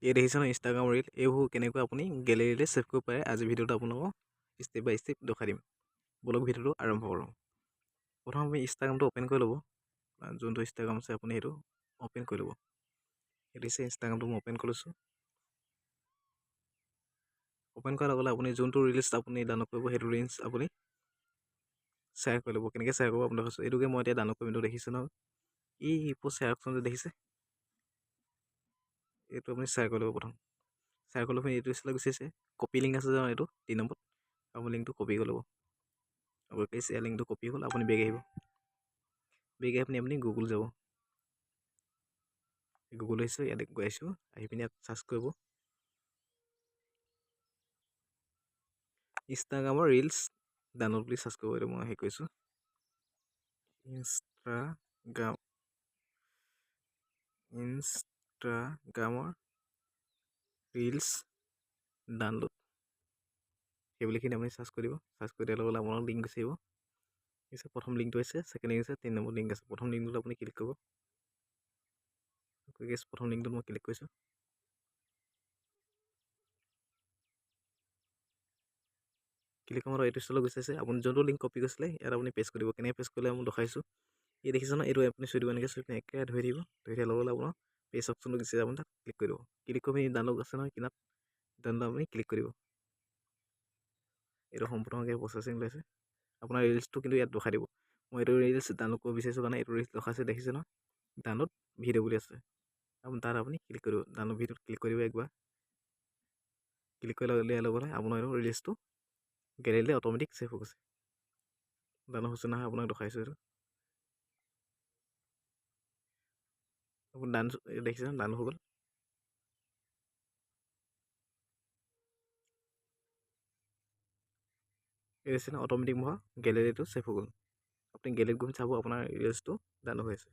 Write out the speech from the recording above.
এই দেখিছে ন Instagram reel এইবোৰ কেনেকৈ আপুনি গেলেৰীলৈ ছেভ কৰিব পাৰে আজি ভিডিঅ'টো আপোনালোকক ষ্টেপ বাই ষ্টেপ দেখাই দিম বলক ভিডিঅ'টো আৰম্ভ কৰোঁ প্ৰথম আপুনি ইনষ্টাগ্ৰামটো অ'পেন কৰি ল'ব যোনটো ইনষ্টাগ্ৰাম আছে আপুনি সেইটো অ'পেন কৰি ল'ব এইটো হৈছে ইনষ্টাগ্ৰামটো মই অ'পেন কৰিছোঁ অ'পেন কৰাৰ লগে লগে আপুনি যোনটো ৰিলছ আপুনি ডাউনলোড কৰিব সেইটো ৰিলছ আপুনি শ্বেয়াৰ কৰি ল'ব কেনেকৈ শ্বেয়াৰ কৰিব আপোনাক কৈছোঁ এইটোকে মই এতিয়া ডাউনলোড কৰিম দেখিছোঁ ন এই শ্বেয়াৰ অপশ্যনটো দেখিছে এইটো আপুনি শ্বেয়াৰ কৰি ল'ব প্ৰথম শ্বেয়াৰ কৰি ল'ব এইটো ইচলৈ গুচি আছে কপি লিংক আছে জানো এইটো 3 নম্বৰ আপুনি লিংকটো কপি কৰি ল'ব আপোনালোকে শ্বেয়াৰ লিংকটো কপি হ'ল আপুনি বেগ আহিব বেগ আহি আপুনি গুগল যাব গুগল আহিছোঁ ইয়াতে গৈ আছোঁ আহি পিনি ইয়াত চাৰ্চ কৰিব ইনষ্টাগ্ৰামৰ ৰিলছ ডাউনলোড বুলি চাৰ্চ কৰিব এইটো মই হেৰি কৰিছোঁ ইনষ্টাগ্ৰামৰ ৰিলছ ডাউনলোড সেইবুলিখিনি আপুনি চাৰ্চ কৰি দিব চাৰ্চ কৰি দিয়াৰ লগে লগে আপোনাৰ লিংক গুচি আহিব পিছত প্ৰথম লিংকটো আছে ছেকেণ্ড লিংক আছে 3 নম্বৰ লিংক আছে প্ৰথম লিংকটোত আপুনি ক্লিক কৰিব প্ৰথম লিংকটোত মই ক্লিক কৰিছোঁ ক্লিক কৰাৰ এইটো ষ্টলত গুচি আছে আপুনি যোনটো লিংক কপি কৰিছিলে ইয়াত আপুনি পেষ্ট কৰিব কেনেকৈ পেষ্ট কৰিলে মই দেখাইছোঁ এই দেখিছে ন এইটো আপুনি চুই দিব এনেকৈ চুই পিনে একেবাৰে ধৰি দিব ধৰি দিয়াৰ লগে লগে আপোনাৰ পেজ অপশ্যনটো গুচি যাব আপুনি তাত ক্লিক কৰি দিব ক্লিক কৰি ডাউনলোড আছে নহয় কিনাত ডাউনলোড আপুনি ক্লিক কৰিব এইটো সম্পূৰ্ণভাৱে প্ৰচেছিং লৈছে আপোনাৰ ৰিলছটো কিন্তু ইয়াত দেখাই দিব মই এইটো ৰিলছ ডাউনলোড কৰিব বিচাৰিছোঁ কাৰণে এইটো ৰিলছ দেখাইছে দেখিছে ন ডাউনলোড ভিডিঅ' বুলি আছে তাত আপুনি ক্লিক কৰিব ডাউনলোড ভিডিঅ'ত ক্লিক কৰিব একবাৰ ক্লিক কৰি দিয়াৰ লগে লগে আপোনাৰ এইটো ৰিলছটো গেলেৰীলৈ অট'মেটিক ছেভ হৈ গৈছে ডাউনলোড হৈছে নহয় আপোনাক দেখাইছোঁ এইটো আপুনি দেখিছে ডাউনলোড হৈ গ'ল এই অট'মেটিক মোৰ গেলেৰীটো ছেভ হৈ গ'ল আপুনি গেলেৰীত গৈ চাব আপোনাৰ ৰিলছটো ডাউনলোড হৈ আছে